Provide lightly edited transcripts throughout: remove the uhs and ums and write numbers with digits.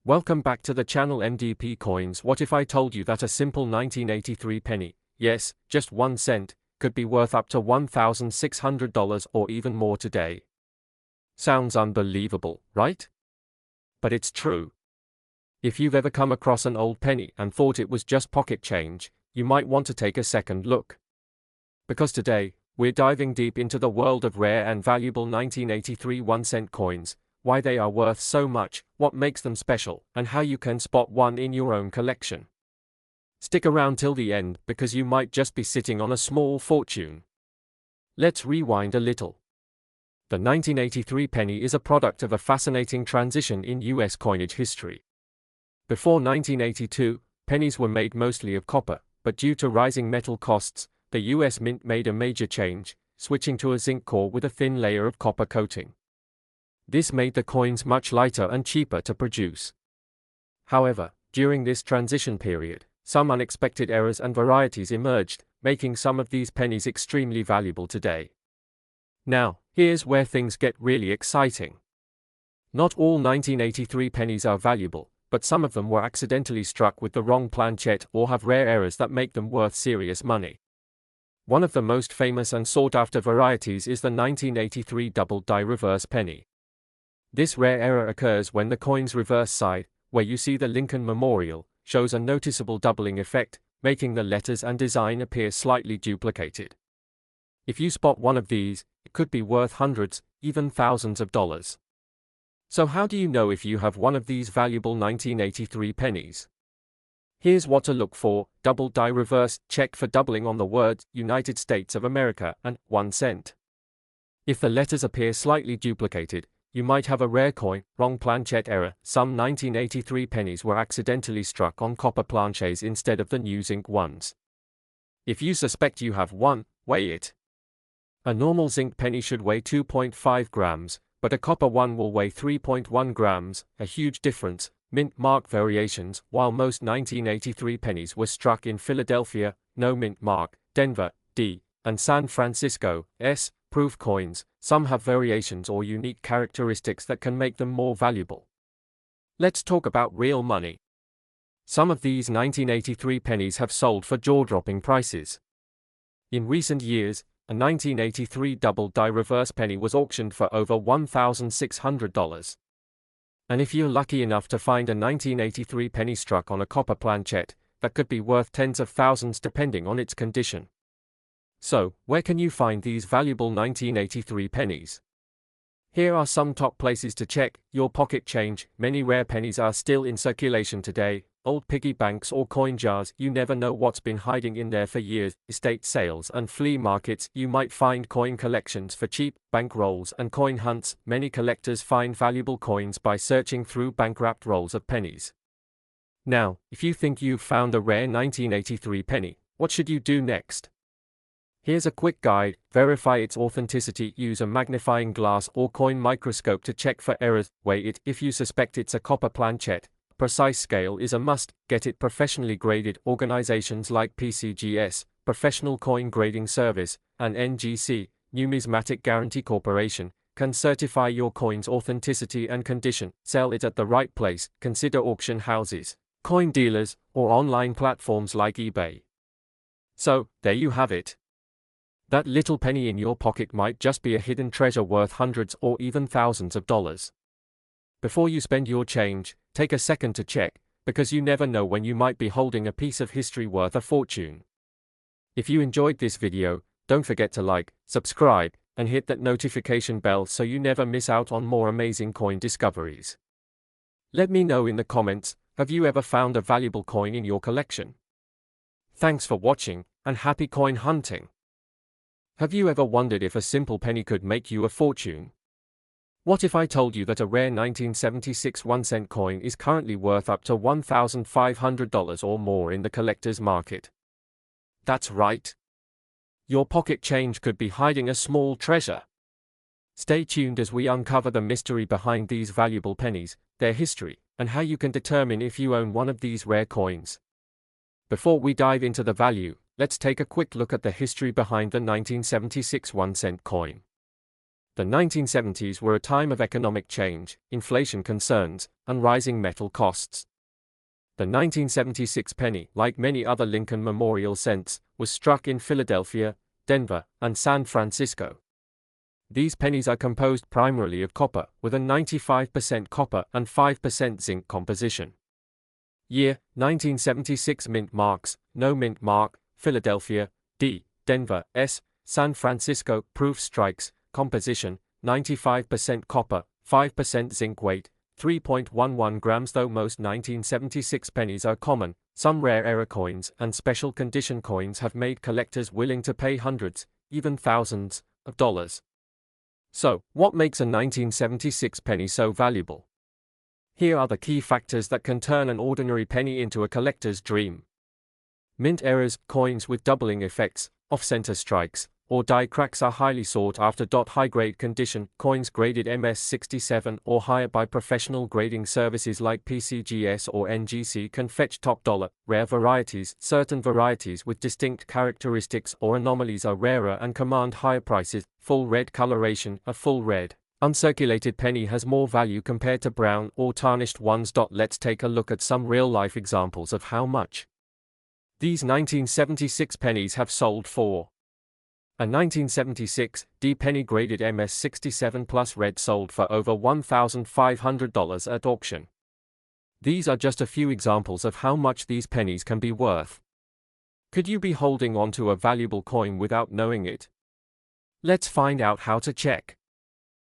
Welcome back to the channel MDP Coins. What if I told you that a simple 1983 penny, yes, just 1 cent, could be worth up to $1,600 or even more today? Sounds unbelievable, right? But it's true. If you've ever come across an old penny and thought it was just pocket change, you might want to take a second look. Because today, we're diving deep into the world of rare and valuable 1983 1-cent coins, why they are worth so much, what makes them special, and how you can spot one in your own collection. Stick around till the end because you might just be sitting on a small fortune. Let's rewind a little. The 1983 penny is a product of a fascinating transition in US coinage history. Before 1982, pennies were made mostly of copper, but due to rising metal costs, the US Mint made a major change, switching to a zinc core with a thin layer of copper coating. This made the coins much lighter and cheaper to produce. However, during this transition period, some unexpected errors and varieties emerged, making some of these pennies extremely valuable today. Now, here's where things get really exciting. Not all 1983 pennies are valuable, but some of them were accidentally struck with the wrong planchet or have rare errors that make them worth serious money. One of the most famous and sought-after varieties is the 1983 double-die reverse penny. This rare error occurs when the coin's reverse side, where you see the Lincoln Memorial, shows a noticeable doubling effect, making the letters and design appear slightly duplicated. If you spot one of these, it could be worth hundreds, even thousands of dollars. So how do you know if you have one of these valuable 1983 pennies? Here's what to look for: double-die reverse, check for doubling on the words United States of America and 1 cent. If the letters appear slightly duplicated, you might have a rare coin. Wrong planchet error. Some 1983 pennies were accidentally struck on copper planchets instead of the new zinc ones. If you suspect you have one, weigh it. A normal zinc penny should weigh 2.5 grams, but a copper one will weigh 3.1 grams, a huge difference. Mint mark variations. While most 1983 pennies were struck in Philadelphia, no mint mark, Denver, D, and San Francisco, S, proof coins, some have variations or unique characteristics that can make them more valuable. Let's talk about real money. Some of these 1983 pennies have sold for jaw-dropping prices. In recent years, a 1983 double-die reverse penny was auctioned for over $1,600. And if you're lucky enough to find a 1983 penny struck on a copper planchet, that could be worth tens of thousands depending on its condition. So, where can you find these valuable 1983 pennies? Here are some top places to check: your pocket change. Many rare pennies are still in circulation today. Old piggy banks or coin jars, you never know what's been hiding in there for years. Estate sales and flea markets, you might find coin collections for cheap. Bank rolls and coin hunts, many collectors find valuable coins by searching through bank-wrapped rolls of pennies. Now, if you think you've found a rare 1983 penny, what should you do next? Here's a quick guide: verify its authenticity. Use a magnifying glass or coin microscope to check for errors. Weigh it. If you suspect it's a copper planchet, a precise scale is a must. Get it professionally graded. Organizations like PCGS, Professional Coin Grading Service, and NGC, Numismatic Guarantee Corporation, can certify your coin's authenticity and condition. Sell it at the right place. Consider auction houses, coin dealers, or online platforms like eBay. So, there you have it. That little penny in your pocket might just be a hidden treasure worth hundreds or even thousands of dollars. Before you spend your change, take a second to check, because you never know when you might be holding a piece of history worth a fortune. If you enjoyed this video, don't forget to like, subscribe, and hit that notification bell so you never miss out on more amazing coin discoveries. Let me know in the comments, have you ever found a valuable coin in your collection? Thanks for watching, and happy coin hunting! Have you ever wondered if a simple penny could make you a fortune? What if I told you that a rare 1976 1-cent coin is currently worth up to $1,500 or more in the collector's market? That's right. Your pocket change could be hiding a small treasure. Stay tuned as we uncover the mystery behind these valuable pennies, their history, and how you can determine if you own one of these rare coins. Before we dive into the value, let's take a quick look at the history behind the 1976 1-cent coin. The 1970s were a time of economic change, inflation concerns, and rising metal costs. The 1976 penny, like many other Lincoln Memorial cents, was struck in Philadelphia, Denver, and San Francisco. These pennies are composed primarily of copper, with a 95% copper and 5% zinc composition. Year, 1976 mint marks, no mint mark, Philadelphia, D, Denver, S, San Francisco, proof strikes, composition, 95% copper, 5% zinc weight, 3.11 grams. Though most 1976 pennies are common, some rare era coins and special condition coins have made collectors willing to pay hundreds, even thousands, of dollars. So, what makes a 1976 penny so valuable? Here are the key factors that can turn an ordinary penny into a collector's dream. Mint errors, coins with doubling effects, off-center strikes, or die cracks are highly sought after. High-grade condition, coins graded MS67 or higher by professional grading services like PCGS or NGC can fetch top dollar. Rare varieties, certain varieties with distinct characteristics or anomalies are rarer and command higher prices. Full red coloration, a full red, uncirculated penny has more value compared to brown or tarnished ones. Let's take a look at some real-life examples of how much these 1976 pennies have sold for. A 1976 D penny graded MS67 plus red sold for over $1,500 at auction. These are just a few examples of how much these pennies can be worth. Could you be holding on to a valuable coin without knowing it? Let's find out how to check.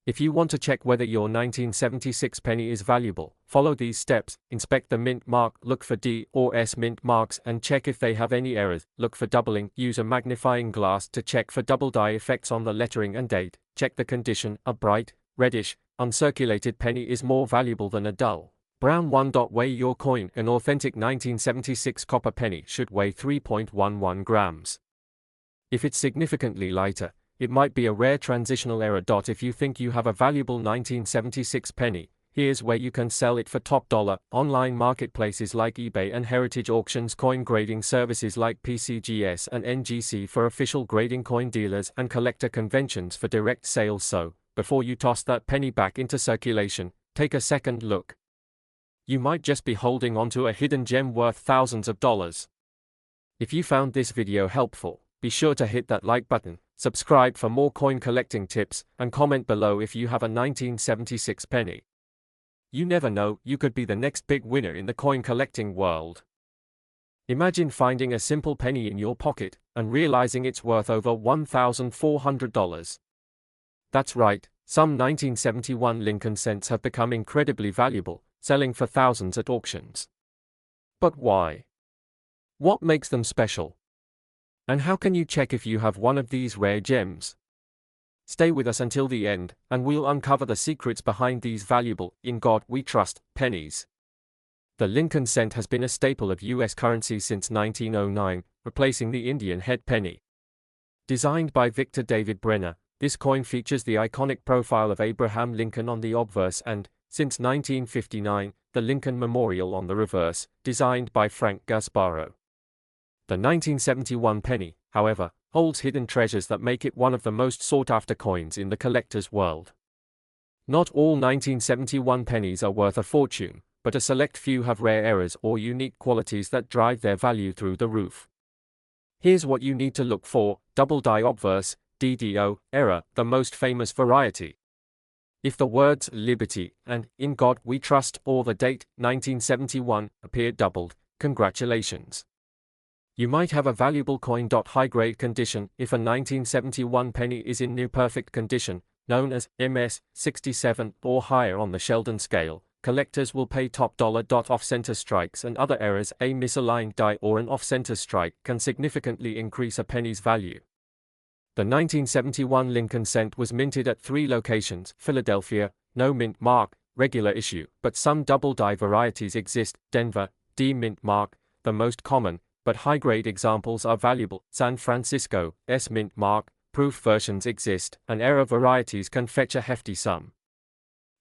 If you want to check whether your 1976 penny is valuable, follow these steps. Inspect the mint mark, look for D or S mint marks and check if they have any errors. Look for doubling, use a magnifying glass to check for double die effects on the lettering and date. Check the condition, a bright, reddish, uncirculated penny is more valuable than a dull, brown one. Weigh your coin. An authentic 1976 copper penny should weigh 3.11 grams. If it's significantly lighter, it might be a rare transitional error. If you think you have a valuable 1976 penny, here's where you can sell it for top dollar. Online marketplaces like eBay and heritage auctions, coin grading services like PCGS and NGC for official grading, coin dealers and collector conventions for direct sales. So, before you toss that penny back into circulation, take a second look. You might just be holding onto a hidden gem worth thousands of dollars. If you found this video helpful, be sure to hit that like button, subscribe for more coin collecting tips, and comment below if you have a 1976 penny. You never know, you could be the next big winner in the coin collecting world. Imagine finding a simple penny in your pocket and realizing it's worth over $1,400. That's right, some 1971 Lincoln cents have become incredibly valuable, selling for thousands at auctions. But why? What makes them special? And how can you check if you have one of these rare gems? Stay with us until the end, and we'll uncover the secrets behind these valuable, in God we trust, pennies. The Lincoln cent has been a staple of U.S. currency since 1909, replacing the Indian head penny. Designed by Victor David Brenner, this coin features the iconic profile of Abraham Lincoln on the obverse and, since 1959, the Lincoln Memorial on the reverse, designed by Frank Gasbaro. The 1971 penny, however, holds hidden treasures that make it one of the most sought-after coins in the collector's world. Not all 1971 pennies are worth a fortune, but a select few have rare errors or unique qualities that drive their value through the roof. Here's what you need to look for: double die obverse, DDO, error, the most famous variety. If the words Liberty and In God We Trust or the date 1971 appear doubled, congratulations. You might have a valuable coin. High-grade condition, if a 1971 penny is in near perfect condition, known as MS67 or higher on the Sheldon scale, collectors will pay top dollar. Off-center strikes and other errors, a misaligned die or an off-center strike can significantly increase a penny's value. The 1971 Lincoln cent was minted at 3 locations: Philadelphia, no mint mark, regular issue, but some double die varieties exist; Denver, D mint mark, the most common, but high-grade examples are valuable; San Francisco, S mint mark, proof versions exist, and error varieties can fetch a hefty sum.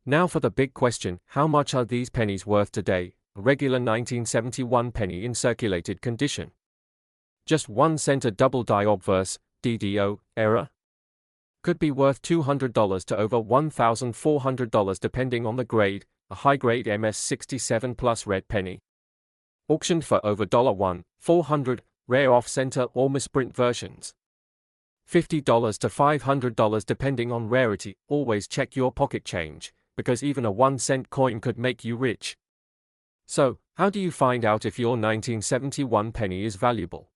Now for the big question: how much are these pennies worth today? A regular 1971 penny in circulated condition. Just 1 cent. A double die obverse, DDO, error? Could be worth $200 to over $1,400 depending on the grade, a high-grade MS-67 Plus red penny. Auctioned for over $1,400, rare off-center or misprint versions. $50 to $500 depending on rarity. Always check your pocket change, because even a 1-cent coin could make you rich. So, how do you find out if your 1971 penny is valuable?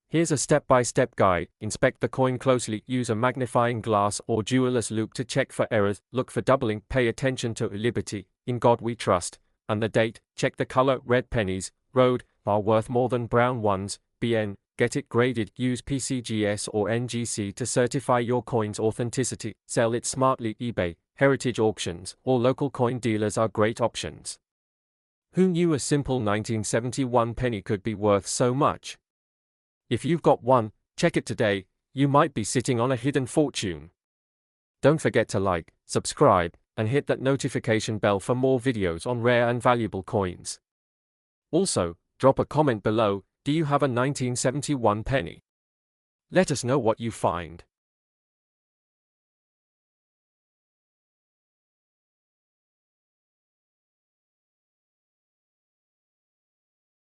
Here's a step-by-step guide. Inspect the coin closely. Use a magnifying glass or jeweler's loupe to check for errors. Look for doubling. Pay attention to Liberty, In God We Trust, and the date. Check the color. Red pennies, road, are worth more than brown ones. BN, get it graded. Use PCGS or NGC to certify your coin's authenticity. Sell it smartly. eBay, heritage auctions, or local coin dealers are great options. Who knew a simple 1971 penny could be worth so much? If you've got one, check it today. You might be sitting on a hidden fortune. Don't forget to like, subscribe, and hit that notification bell for more videos on rare and valuable coins. Also, drop a comment below. Do you have a 1971 penny? Let us know what you find.